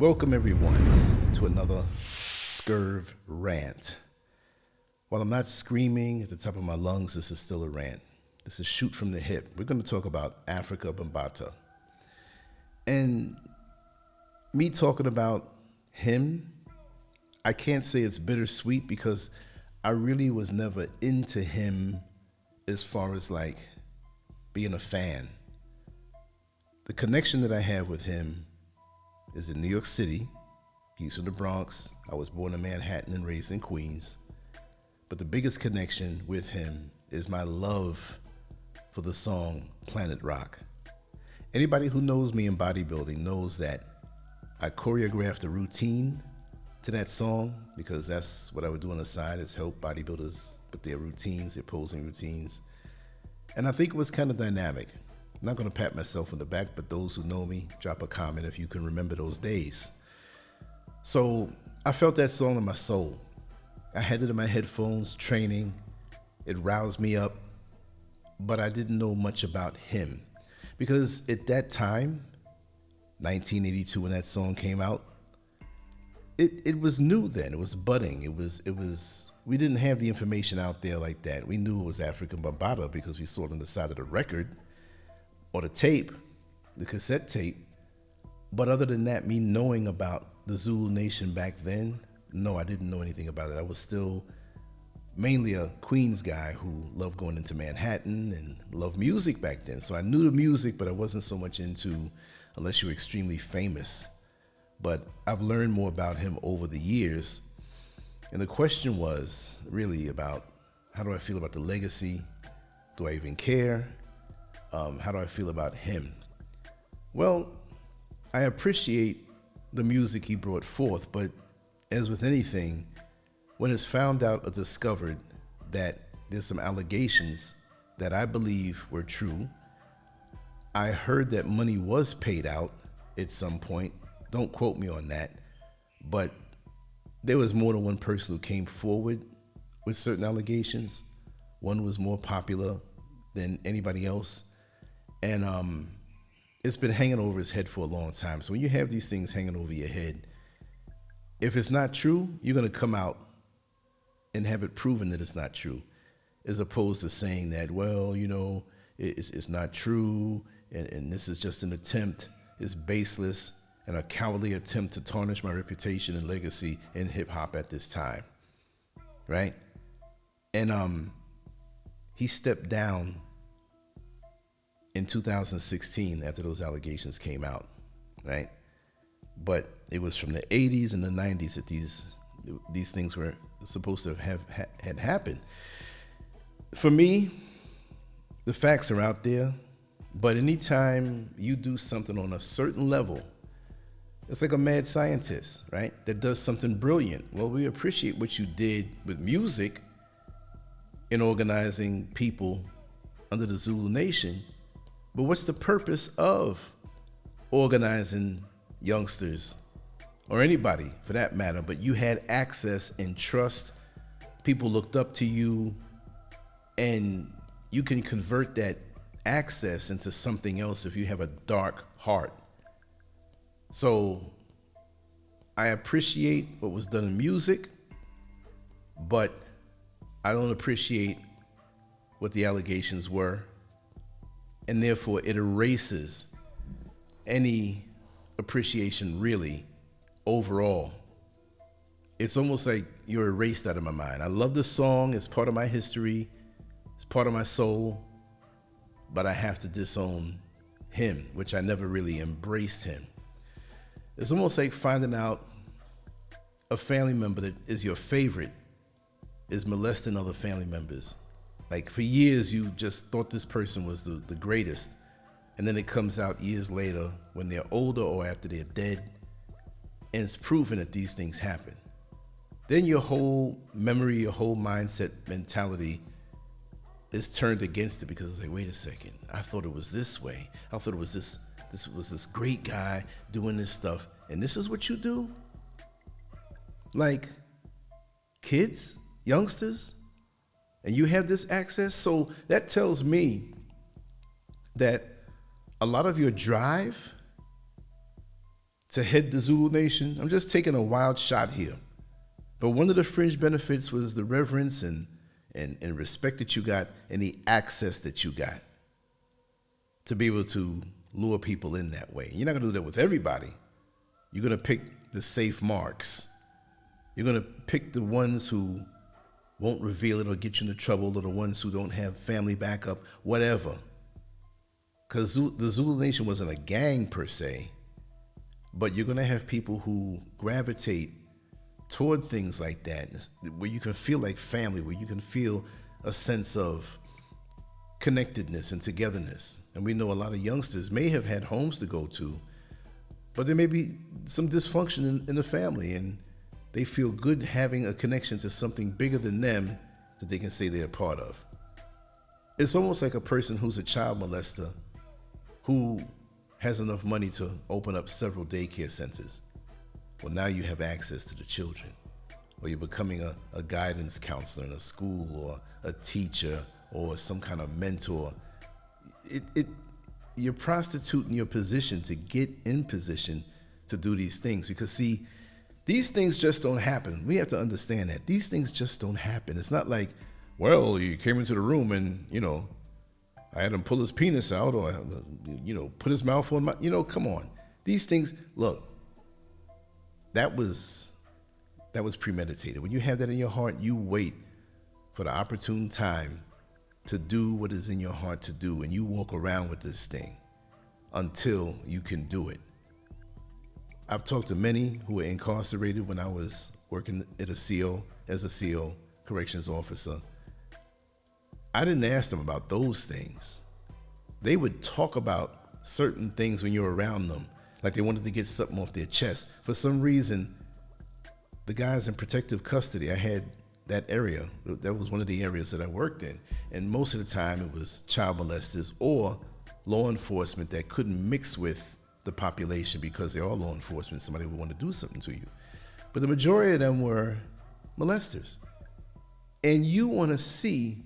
Welcome everyone to another Scurv rant. While I'm not screaming at the top of my lungs, this is still a rant. This is shoot from the hip. We're going to talk about Afrika Bambaataa. And me talking about him, I can't say it's bittersweet because I really was never into him as far as like being a fan. The connection that I have with him is in New York City. He's from the Bronx. I was born in Manhattan and raised in Queens. But the biggest connection with him is my love for the song Planet Rock. Anybody who knows me in bodybuilding knows that I choreographed a routine to that song because that's what I would do on the side, is help bodybuilders with their routines, their posing routines. And I think it was kind of dynamic. I'm not going to pat myself on the back, but those who know me, drop a comment if you can remember those days. So I felt that song in my soul. I had it in my headphones, training. It roused me up, but I didn't know much about him because at that time, 1982, when that song came out, it was new then. It was budding. It was. We didn't have the information out there like that. We knew it was Afrika Bambaataa because we saw it on the side of the record or the tape, the cassette tape. But other than that, me knowing about the Zulu Nation back then, no, I didn't know anything about it. I was still mainly a Queens guy who loved going into Manhattan and loved music back then. So I knew the music, but I wasn't so much into, unless you were extremely famous. But I've learned more about him over the years. And the question was really about, how do I feel about the legacy? Do I even care? How do I feel about him? Well, I appreciate the music he brought forth, but as with anything, when it's found out or discovered that there's some allegations that I believe were true, I heard that money was paid out at some point. Don't quote me on that, but there was more than one person who came forward with certain allegations. One was more popular than anybody else. And it's been hanging over his head for a long time. So when you have these things hanging over your head, if it's not true, you're going to come out and have it proven that it's not true, as opposed to saying that, well, you know, it's not true, and this is just an attempt, it's baseless, and a cowardly attempt to tarnish my reputation and legacy in hip hop at this time, right? And he stepped down in 2016 after those allegations came out, right? But it was from the 80s and the 90s that these things were supposed to have had happened. For me, the facts are out there, but anytime you do something on a certain level, it's like a mad scientist, right? That does something brilliant. Well, we appreciate what you did with music in organizing people under the Zulu Nation, but what's the purpose of organizing youngsters or anybody for that matter? But you had access and trust. People looked up to you, and you can convert that access into something else if you have a dark heart. So I appreciate what was done in music, but I don't appreciate what the allegations were. And therefore it erases any appreciation really overall. It's almost like you're erased out of my mind. I love the song, it's part of my history, it's part of my soul, but I have to disown him, which I never really embraced him. It's almost like finding out a family member that is your favorite is molesting other family members. Like for years, you just thought this person was the greatest. And then it comes out years later when they're older or after they're dead, and it's proven that these things happen. Then your whole memory, your whole mindset, mentality is turned against it because it's like, wait a second, I thought it was this way. I thought it was this was this great guy doing this stuff, and this is what you do? Like kids, youngsters, and you have this access? So that tells me that a lot of your drive to head the Zulu Nation. I'm just taking a wild shot here. But one of the fringe benefits was the reverence and respect that you got and the access that you got to be able to lure people in that way. You're not gonna do that with everybody. You're gonna pick the safe marks. You're gonna pick the ones who won't reveal it or get you into trouble, or the ones who don't have family backup, whatever. Because the Zulu Nation wasn't a gang per se, but you're gonna have people who gravitate toward things like that, where you can feel like family, where you can feel a sense of connectedness and togetherness. And we know a lot of youngsters may have had homes to go to, but there may be some dysfunction in the family, and they feel good having a connection to something bigger than them that they can say they're a part of. It's almost like a person who's a child molester who has enough money to open up several daycare centers. Well, now you have access to the children, or you're becoming a guidance counselor in a school, or a teacher, or some kind of mentor. You're prostituting your position to get in position to do these things. Because see, these things just don't happen. We have to understand that. These things just don't happen. It's not like, well, he came into the room and, I had him pull his penis out, or, put his mouth on my, come on. These things, look, that was premeditated. When you have that in your heart, you wait for the opportune time to do what is in your heart to do, and you walk around with this thing until you can do it. I've talked to many who were incarcerated when I was working at a CO, as a CO, corrections officer. I didn't ask them about those things. They would talk about certain things when you're around them, like they wanted to get something off their chest. For some reason, the guys in protective custody, I had that area. That was one of the areas that I worked in. And most of the time it was child molesters or law enforcement that couldn't mix with the population because they're all law enforcement. Somebody would want to do something to you. But the majority of them were molesters. And you want to see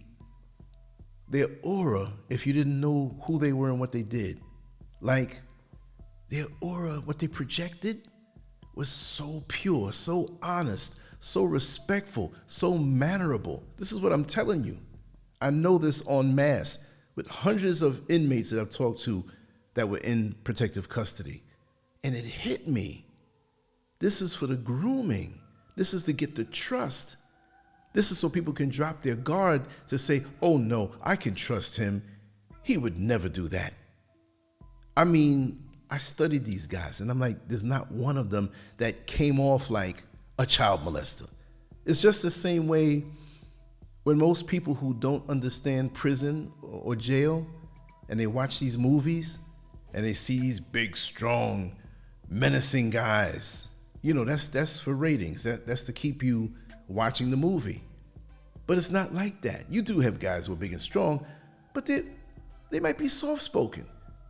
their aura if you didn't know who they were and what they did. Like, their aura, what they projected, was so pure, so honest, so respectful, so mannerable. This is what I'm telling you. I know this en masse with hundreds of inmates that I've talked to that were in protective custody. And it hit me. This is for the grooming. This is to get the trust. This is so people can drop their guard to say, oh no, I can trust him. He would never do that. I mean, I studied these guys and I'm like, there's not one of them that came off like a child molester. It's just the same way when most people who don't understand prison or jail and they watch these movies and they see these big, strong, menacing guys, that's for ratings. That's to keep you watching the movie. But it's not like that. You do have guys who are big and strong, but they might be soft-spoken.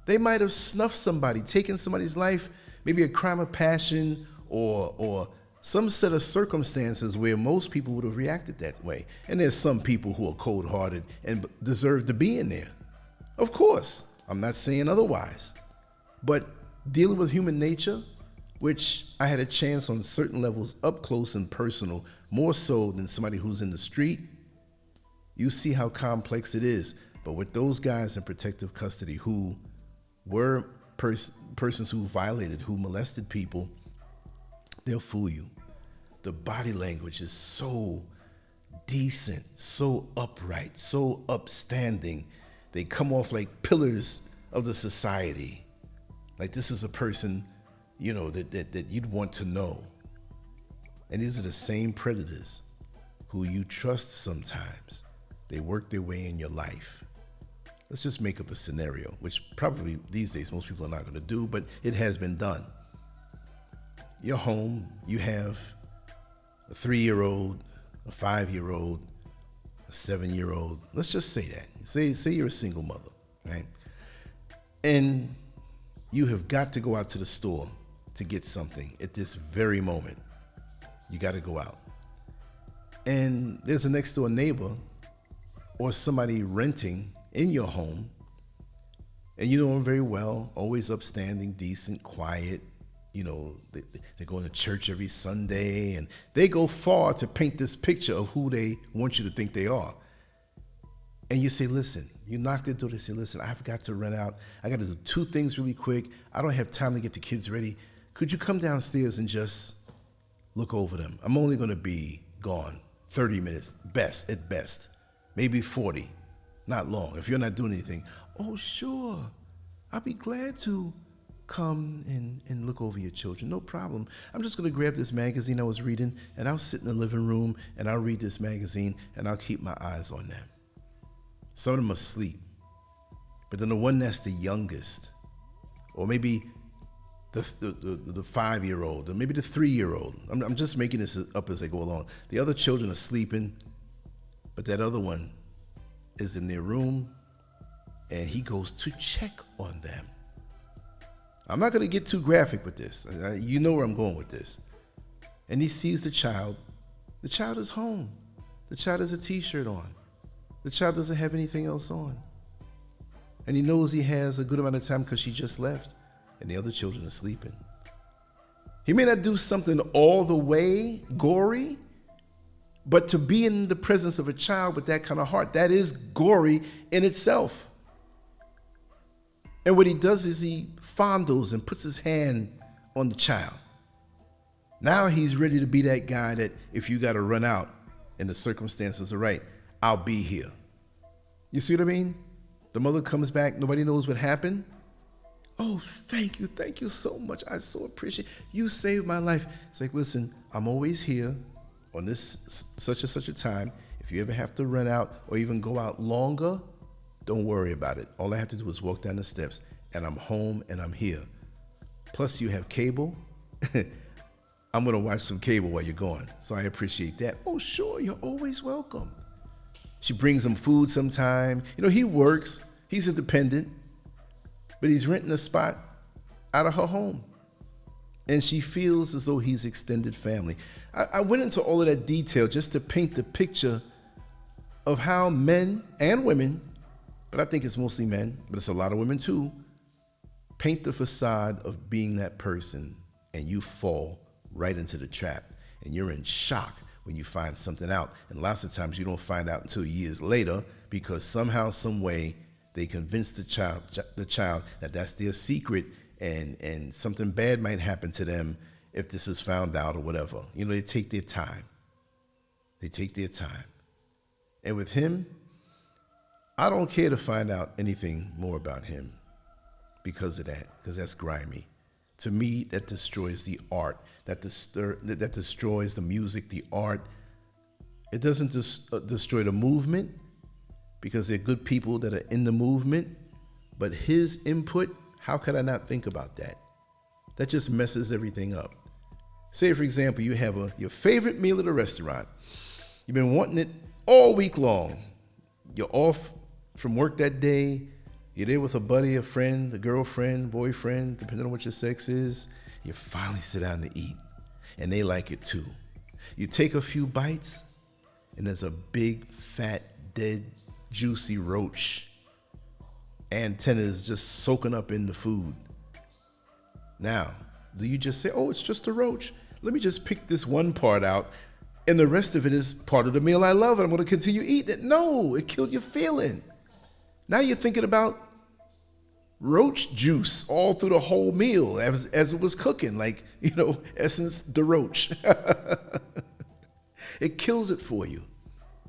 They might have snuffed somebody, taken somebody's life, maybe a crime of passion or some set of circumstances where most people would have reacted that way. And there's some people who are cold-hearted and deserve to be in there. Of course, I'm not saying otherwise. But dealing with human nature, which I had a chance on certain levels up close and personal, more so than somebody who's in the street, you see how complex it is. But with those guys in protective custody who were persons who violated, who molested people, they'll fool you. The body language is so decent, so upright, so upstanding. They come off like pillars of the society. Like this is a person, that you'd want to know. And these are the same predators who you trust sometimes. They work their way in your life. Let's just make up a scenario, which probably these days most people are not going to do, but it has been done. You're home, you have a 3-year-old, a 5-year-old, a 7-year-old. Let's just say that. Say you're a single mother, right? And you have got to go out to the store to get something at this very moment. You got to go out. And there's a next door neighbor or somebody renting in your home, and you know him very well, always upstanding, decent, quiet, they're going to church every Sunday, and they go far to paint this picture of who they want you to think they are. And you say, listen, you knock their door, they say, listen, I've got to run out. I got to do 2 things really quick. I don't have time to get the kids ready. Could you come downstairs and just look over them? I'm only going to be gone 30 minutes, at best, maybe 40, not long. If you're not doing anything, oh, sure, I'll be glad to come and look over your children. No problem. I'm just going to grab this magazine I was reading, and I'll sit in the living room, and I'll read this magazine, and I'll keep my eyes on them. Some of them are asleep. But then the one that's the youngest, or maybe the 5-year-old, or maybe the 3-year-old. I'm just making this up as I go along. The other children are sleeping, but that other one is in their room, and he goes to check on them. I'm not going to get too graphic with this. You know where I'm going with this. And he sees the child. The child is home. The child has a t-shirt on. The child doesn't have anything else on. And he knows he has a good amount of time because she just left and the other children are sleeping. He may not do something all the way gory, but to be in the presence of a child with that kind of heart, that is gory in itself. And what he does is he fondles and puts his hand on the child. Now he's ready to be that guy that if you got to run out and the circumstances are right, I'll be here. You see what I mean? The mother comes back. Nobody knows what happened. Oh, thank you so much. I so appreciate you saved my life. It's like, listen, I'm always here on this such and such a time. If you ever have to run out or even go out longer, don't worry about it. All I have to do is walk down the steps and I'm home and I'm here. Plus you have cable. I'm going to watch some cable while you're gone. So I appreciate that. Oh, sure. You're always welcome. She brings him food sometime. He works. He's independent. But he's renting a spot out of her home. And she feels as though he's extended family. I went into all of that detail just to paint the picture of how men and women, but I think it's mostly men, but it's a lot of women too, paint the facade of being that person, and you fall right into the trap. And you're in shock when you find something out. And lots of times you don't find out until years later because somehow, some way, they convince the child that that's their secret, and something bad might happen to them if this is found out or whatever. They take their time. And with him, I don't care to find out anything more about him because of that, because that's grimy. To me, that destroys the art, that destroys the music, the art. It doesn't destroy the movement, because they're good people that are in the movement, but his input, how could I not think about that? That just messes everything up. Say, for example, you have your favorite meal at a restaurant. You've been wanting it all week long. You're off from work that day. You're there with a buddy, a friend, a girlfriend, boyfriend, depending on what your sex is. You finally sit down to eat, and they like it too. You take a few bites, and there's a big, fat, dead, juicy roach. Antennas just soaking up in the food. Now, do you just say, oh, it's just a roach? Let me just pick this one part out, and the rest of it is part of the meal I love, and I'm going to continue eating it. No, it killed your feeling. Now you're thinking about roach juice all through the whole meal as it was cooking, like, essence de roach. It kills it for you.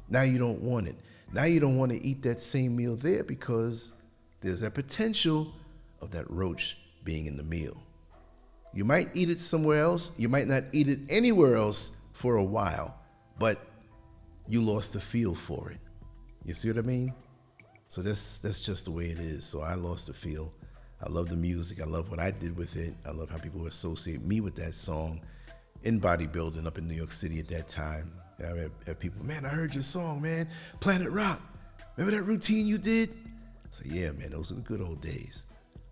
Now you don't want it. Now you don't want to eat that same meal there because there's that potential of that roach being in the meal. You might eat it somewhere else. You might not eat it anywhere else for a while, but you lost the feel for it. You see what I mean? So that's just the way it is. So I lost the feel. I love the music. I love what I did with it. I love how people associate me with that song in bodybuilding up in New York City at that time. I have people, man, I heard your song, man, Planet Rock. Remember that routine you did? I say, yeah, man, those are the good old days.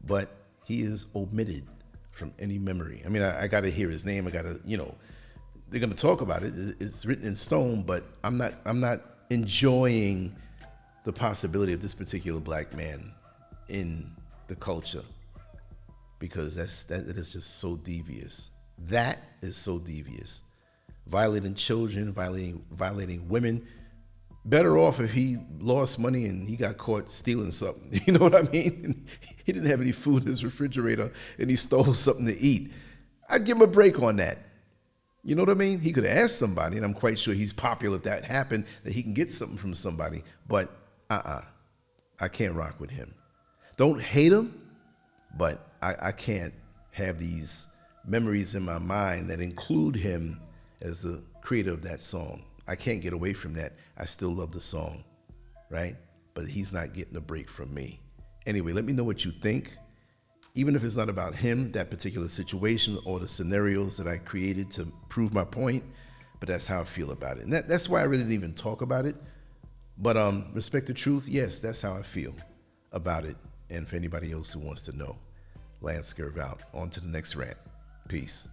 But he is omitted from any memory. I mean, I got to hear his name. I got to, they're going to talk about it. It's written in stone, but I'm not enjoying the possibility of this particular black man in the culture. because that is just so devious. That is so devious. Violating children, violating women. Better off if he lost money and he got caught stealing something. You know what I mean? He didn't have any food in his refrigerator and he stole something to eat. I'd give him a break on that. You know what I mean? He could ask somebody, and I'm quite sure he's popular if that happened, that he can get something from somebody. But I can't rock with him. Don't hate him, but I can't have these memories in my mind that include him as the creator of that song. I can't get away from that. I still love the song, right? But he's not getting a break from me. Anyway, let me know what you think. Even if it's not about him, that particular situation, or the scenarios that I created to prove my point, but that's how I feel about it. And that's why I really didn't even talk about it. But respect the truth, yes, that's how I feel about it. And for anybody else who wants to know, LanceScurv out. On to the next rant. Peace.